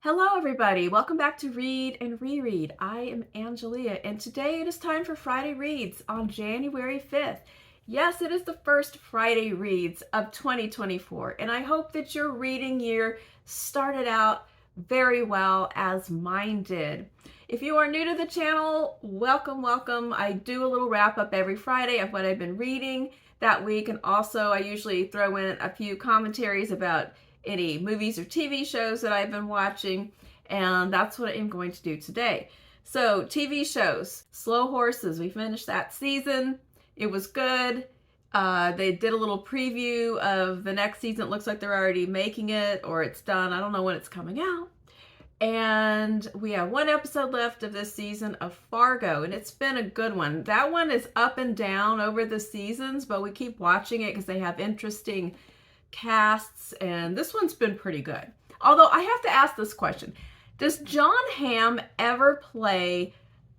Hello, everybody. Welcome back to Read and Reread. I am Angelia, and today it is time for Friday Reads on January 5th. Yes, it is the first Friday Reads of 2024, and I hope that your reading year started out very well as mine did. If you are new to the channel, welcome, welcome. I do a little wrap up every Friday of what I've been reading that week, and also I usually throw in a few commentaries about any movies or TV shows that I've been watching, and that's what I'm going to do today. So, TV shows, Slow Horses, we finished that season. It was good. They did a little preview of the next season. It looks like they're already making it, or it's done. I don't know when it's coming out. And we have one episode left of this season of Fargo, and it's been a good one. That one is up and down over the seasons, but we keep watching it because they have interesting casts, and this one's been pretty good. Although I have to ask this question: does John Hamm ever play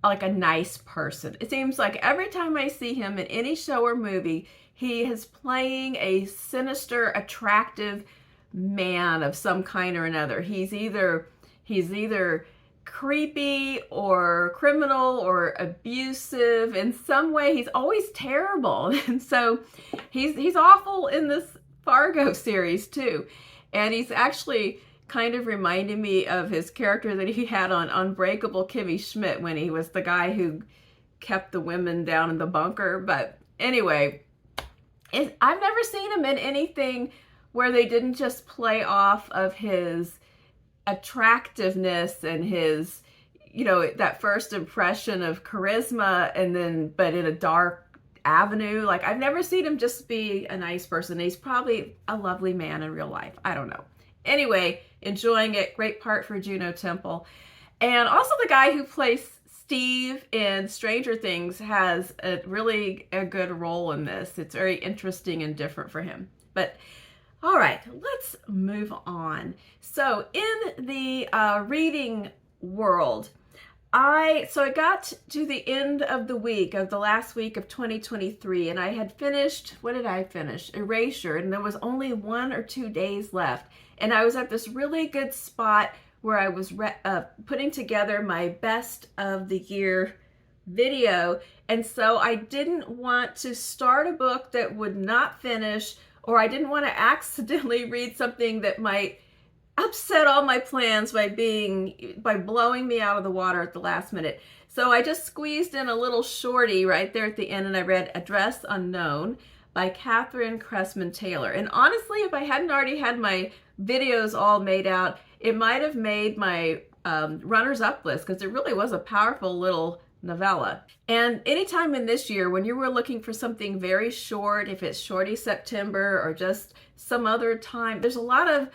like a nice person? It seems like every time I see him in any show or movie, he is playing a sinister, attractive man of some kind or another. He's either creepy or criminal or abusive. In some way, he's always terrible. And so he's awful in this Fargo series too. And he's actually kind of reminding me of his character that he had on Unbreakable Kimmy Schmidt, when he was the guy who kept the women down in the bunker. But anyway, I've never seen him in anything where they didn't just play off of his attractiveness and his, that first impression of charisma, and then, but in a dark avenue. Like, I've never seen him just be a nice person. He's probably a lovely man in real life. I don't know. Anyway, enjoying it. Great part for Juno Temple. And also the guy who plays Steve in Stranger Things has really a good role in this. It's very interesting and different for him. But all right, let's move on. So in the reading world, I got to the end of the week, of the last week of 2023, and I had finished, what did I finish? Erasure, and there was only 1 or 2 days left. And I was at this really good spot where I was putting together my best of the year video. And so I didn't want to start a book that would not finish, or I didn't want to accidentally read something that might upset all my plans by blowing me out of the water at the last minute. So I just squeezed in a little shorty right there at the end, and I read Address Unknown by Kathrine Kressmann Taylor. And honestly, if I hadn't already had my videos all made out, it might have made my runners-up list, because it really was a powerful little novella. And anytime in this year when you were looking for something very short, if it's Shorty September or just some other time, there's a lot of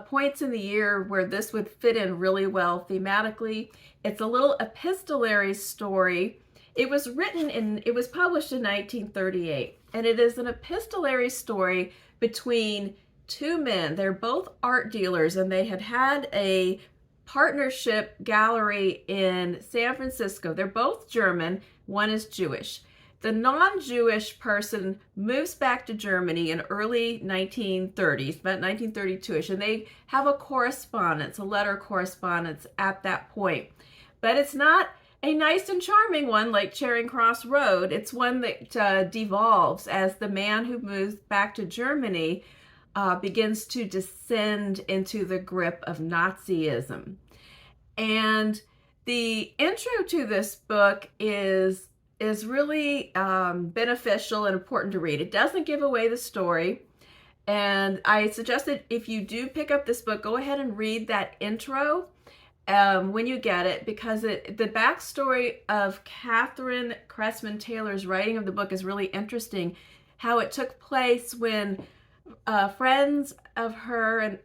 points in the year where this would fit in really well thematically. It's a little epistolary story. It was published in 1938, and it is an epistolary story between two men. They're both art dealers, and they had a partnership gallery in San Francisco. They're both German. One is Jewish. The non-Jewish person moves back to Germany in early 1930s, about 1932ish, and they have a letter correspondence at that point. But it's not a nice and charming one like Charing Cross Road. It's one that devolves as the man who moves back to Germany begins to descend into the grip of Nazism. And the intro to this book is really beneficial and important to read. It doesn't give away the story, and I suggest that if you do pick up this book, go ahead and read that intro when you get it, because the backstory of Kathrine Kressmann Taylor's writing of the book is really interesting. How it took place when friends of her and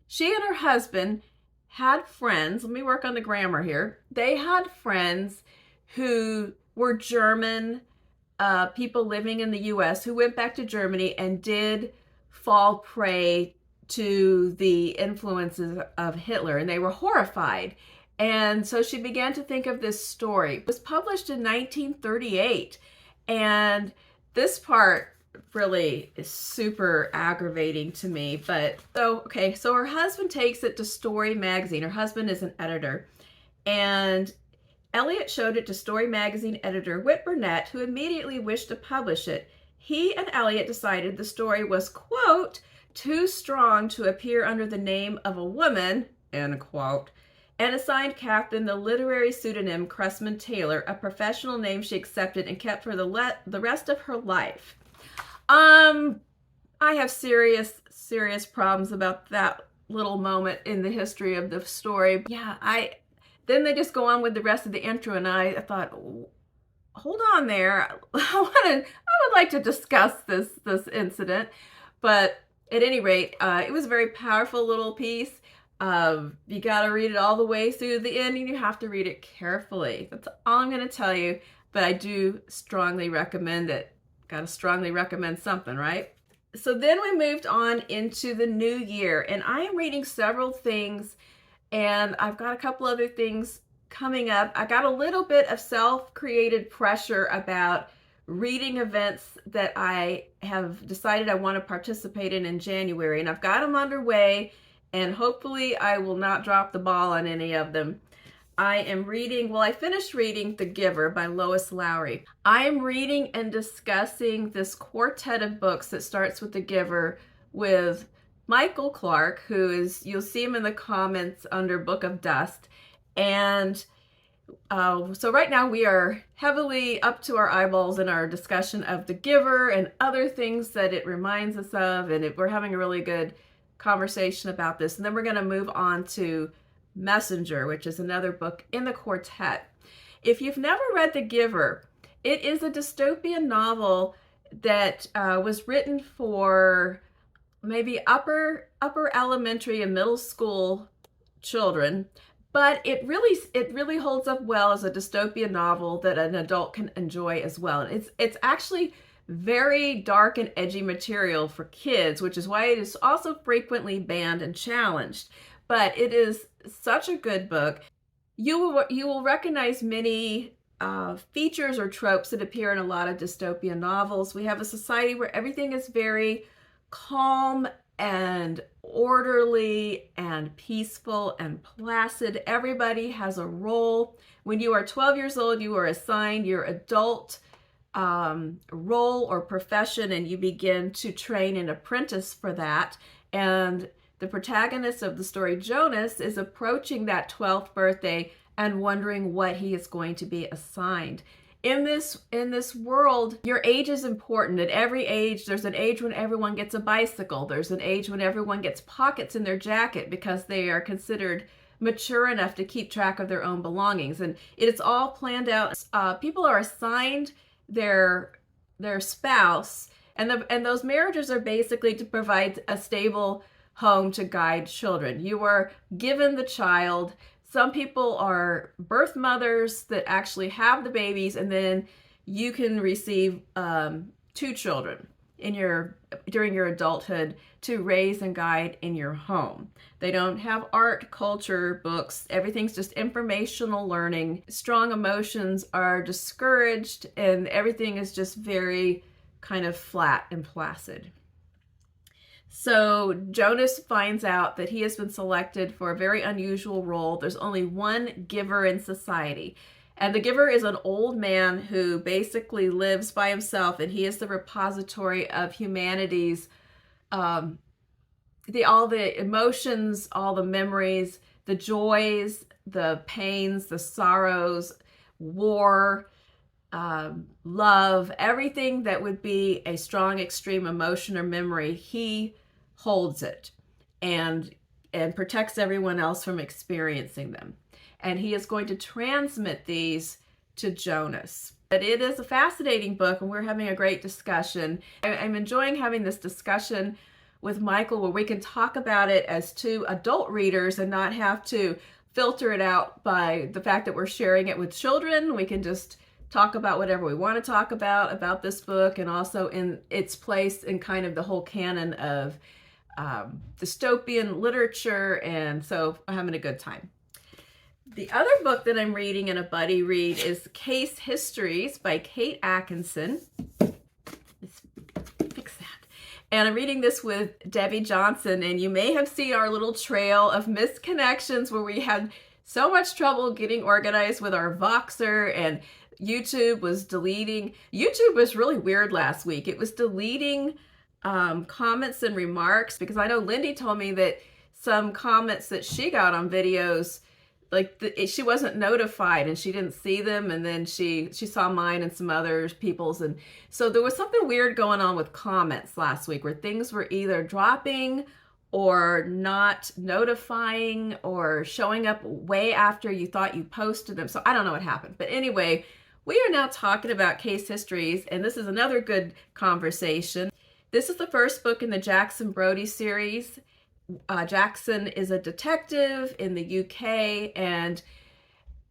she and her husband had friends. Let me work on the grammar here. They had friends who were German people living in the U.S. who went back to Germany and did fall prey to the influences of Hitler, and they were horrified. And so she began to think of this story. It was published in 1938, and this part really is super aggravating to me. But so her husband takes it to Story magazine. Her husband is an editor, and Eliot showed it to Story magazine editor Whit Burnett, who immediately wished to publish it. He and Eliot decided the story was, quote, too strong to appear under the name of a woman, end quote, and assigned Kathrine the literary pseudonym Kressmann Taylor, a professional name she accepted and kept for the rest of her life. I have serious problems about that little moment in the history of the story. Yeah, then they just go on with the rest of the intro, and I thought, hold on there. I would like to discuss this incident. But at any rate, it was a very powerful little piece. You got to read it all the way through the end, and you have to read it carefully. That's all I'm going to tell you. But I do strongly recommend it. Got to strongly recommend something, right? So then we moved on into the new year, and I am reading several things, and I've got a couple other things coming up. I got a little bit of self-created pressure about reading events that I have decided I want to participate in January, and I've got them underway, and hopefully I will not drop the ball on any of them. I finished reading The Giver by Lois Lowry. I am reading and discussing this quartet of books that starts with The Giver with Michael Clark, who is, you'll see him in the comments under Book of Dust. And so right now we are heavily up to our eyeballs in our discussion of The Giver and other things that it reminds us of, and we're having a really good conversation about this. And then we're going to move on to Messenger, which is another book in the quartet. If you've never read The Giver, it is a dystopian novel that was written for maybe upper elementary and middle school children, but it really holds up well as a dystopian novel that an adult can enjoy as well. It's actually very dark and edgy material for kids, which is why it is also frequently banned and challenged. But it is such a good book. You will recognize many features or tropes that appear in a lot of dystopian novels. We have a society where everything is very calm and orderly and peaceful and placid. Everybody has a role. When you are 12 years old, you are assigned your adult role or profession, and you begin to train an apprentice for that. And the protagonist of the story, Jonas, is approaching that 12th birthday and wondering what he is going to be assigned. In this world, your age is important. At every age, there's an age when everyone gets a bicycle. There's an age when everyone gets pockets in their jacket because they are considered mature enough to keep track of their own belongings. And it's all planned out. People are assigned their spouse, and those marriages are basically to provide a stable home to guide children. You are given the child. Some people are birth mothers that actually have the babies, and then you can receive 2 children during your adulthood to raise and guide in your home. They don't have art, culture, books. Everything's just informational learning. Strong emotions are discouraged, and everything is just very kind of flat and placid. So Jonas finds out that he has been selected for a very unusual role. There's only one giver in society. And the giver is an old man who basically lives by himself, and he is the repository of humanity's, all the emotions, all the memories, the joys, the pains, the sorrows, war, love, everything that would be a strong, extreme emotion or memory. He holds it and protects everyone else from experiencing them. And he is going to transmit these to Jonas. But it is a fascinating book, and we're having a great discussion. I'm enjoying having this discussion with Michael where we can talk about it as 2 adult readers and not have to filter it out by the fact that we're sharing it with children. We can just talk about whatever we want to talk about this book, and also in its place in kind of the whole canon of dystopian literature. And so I'm having a good time. The other book that I'm reading in a buddy read is Histories by Kate Atkinson. Let's And I'm reading this with Debbie Johnson, and you may have seen our little trail of misconnections where we had so much trouble getting organized with our Voxer, and YouTube was deleting. YouTube was really weird last week. It was deleting comments and remarks, because I know Lindy told me that some comments that she got on videos, like she wasn't notified and she didn't see them, and then she saw mine and some other people's, and so there was something weird going on with comments last week where things were either dropping or not notifying or showing up way after you thought you posted them. So I don't know what happened, but anyway, we are now talking about case histories, and this is another good conversation. This is the first book in the Jackson Brodie series. Jackson is a detective in the UK, and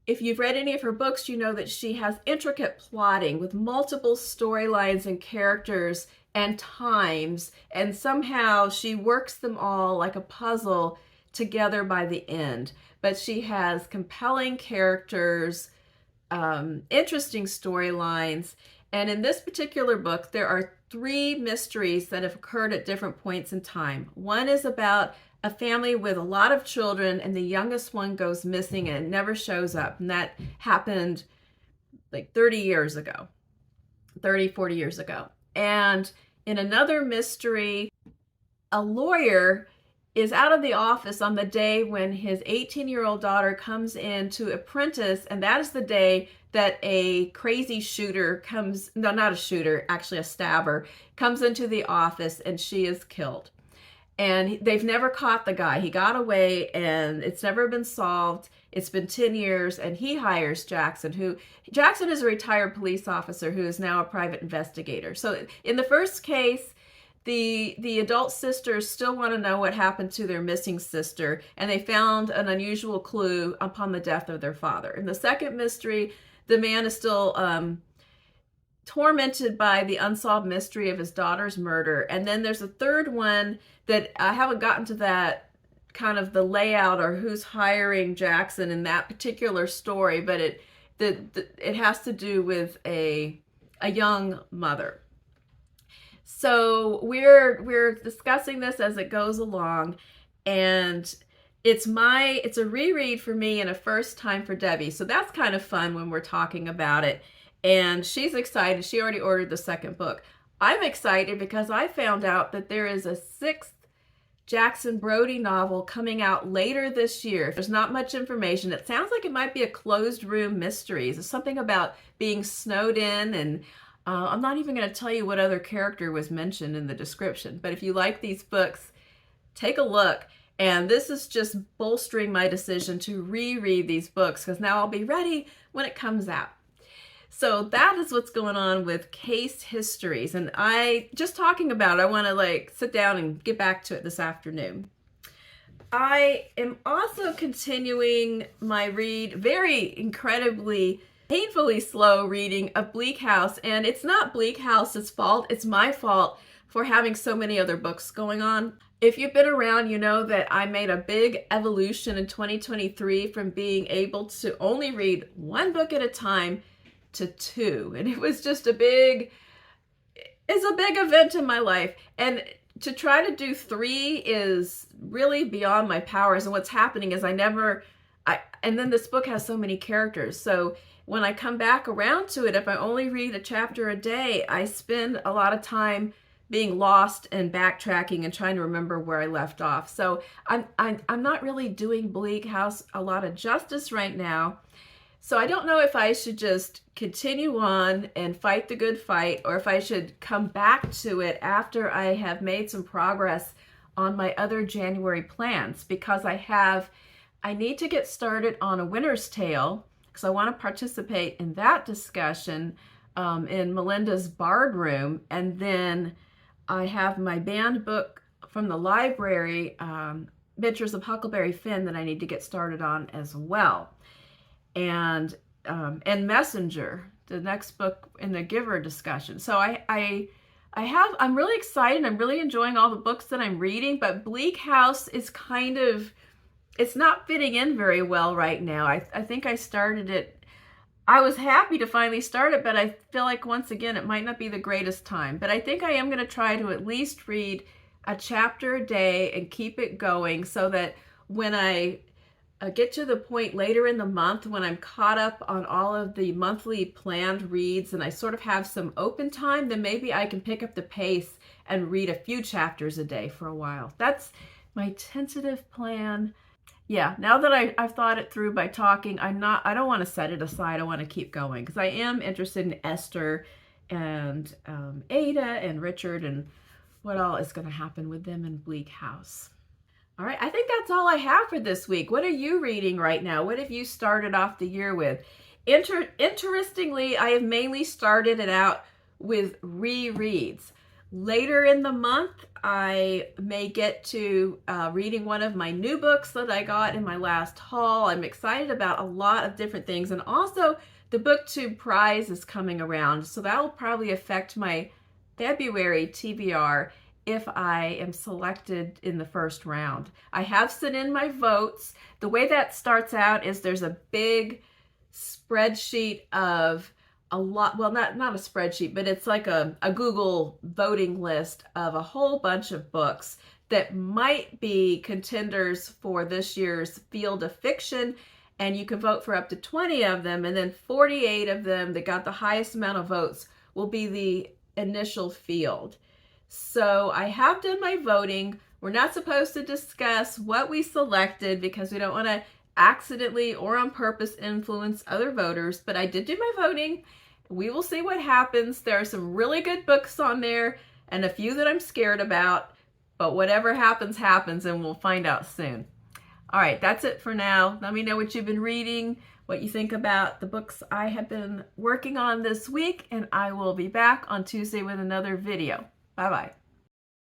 if you've read any of her books, you know that she has intricate plotting with multiple storylines and characters and times, and somehow she works them all like a puzzle together by the end. But she has compelling characters, interesting storylines, and in this particular book, there are 3 mysteries that have occurred at different points in time. One is about a family with a lot of children, and the youngest one goes missing and never shows up. And that happened like 30 years ago, 30, 40 years ago. And in another mystery, a lawyer is out of the office on the day when his 18-year-old daughter comes in to apprentice, and that is the day that a crazy shooter comes, no, not a shooter, actually a stabber, comes into the office, and she is killed. And they've never caught the guy. He got away, and it's never been solved. It's been 10 years, and he hires Jackson. Jackson is a retired police officer who is now a private investigator. So in the first case, the adult sisters still want to know what happened to their missing sister, and they found an unusual clue upon the death of their father. In the second mystery, the man is still tormented by the unsolved mystery of his daughter's murder. And then there's a third one that I haven't gotten to, that kind of the layout or who's hiring Jackson in that particular story, but it has to do with a young mother. So we're discussing this as it goes along, and it's a reread for me and a first time for Debbie. So that's kind of fun when we're talking about it. And she's excited. She already ordered the second book. I'm excited because I found out that there is a 6th Jackson Brodie novel coming out later this year. There's not much information. It sounds like it might be a closed room mystery. It's something about being snowed in, and I'm not even going to tell you what other character was mentioned in the description. But if you like these books, take a look. And this is just bolstering my decision to reread these books, because now I'll be ready when it comes out. So that is what's going on with Case Histories. And just talking about it, I want to sit down and get back to it this afternoon. I am also continuing my very incredibly, painfully slow reading of Bleak House. And it's not Bleak House's fault. It's my fault for having so many other books going on. If you've been around, you know that I made a big evolution in 2023 from being able to only read 1 book at a time to 2. And it was just it's a big event in my life. And to try to do 3 is really beyond my powers. And what's happening is and then this book has so many characters. So when I come back around to it, if I only read a chapter a day, I spend a lot of time being lost and backtracking and trying to remember where I left off. So I'm not really doing Bleak House a lot of justice right now. So I don't know if I should just continue on and fight the good fight, or if I should come back to it after I have made some progress on my other January plans, because I need to get started on A Winter's Tale, because I want to participate in that discussion in Melinda's Bard Room. And then I have my banned book from the library, Adventures of Huckleberry Finn, that I need to get started on as well. And Messenger, the next book in the Giver discussion. So I'm really excited. I'm really enjoying all the books that I'm reading, but Bleak House is it's not fitting in very well right now. I think I started it, I was happy to finally start it, but I feel like once again it might not be the greatest time. But I think I am going to try to at least read a chapter a day and keep it going so that when I get to the point later in the month when I'm caught up on all of the monthly planned reads and I sort of have some open time, then maybe I can pick up the pace and read a few chapters a day for a while. That's my tentative plan. Yeah, now that I've thought it through by talking, I don't want to set it aside. I want to keep going because I am interested in Esther and Ada and Richard and what all is going to happen with them in Bleak House. All right, I think that's all I have for this week. What are you reading right now? What have you started off the year with? Interestingly, I have mainly started it out with rereads. Later in the month, I may get to reading one of my new books that I got in my last haul. I'm excited about a lot of different things. And also, the BookTube prize is coming around, so that will probably affect my February TBR if I am selected in the first round. I have sent in my votes. The way that starts out is there's a big spreadsheet of a lot, well, not a spreadsheet, but it's like a Google voting list of a whole bunch of books that might be contenders for this year's Field of Fiction, and you can vote for up to 20 of them, and then 48 of them that got the highest amount of votes will be the initial field. So I have done my voting. We're not supposed to discuss what we selected because we don't want to accidentally or on purpose influence other voters, but I did do my voting. We will see what happens. There are some really good books on there and a few that I'm scared about, but whatever happens, happens, and we'll find out soon. All right, that's it for now. Let me know what you've been reading, what you think about the books I have been working on this week, and I will be back on Tuesday with another video. Bye-bye.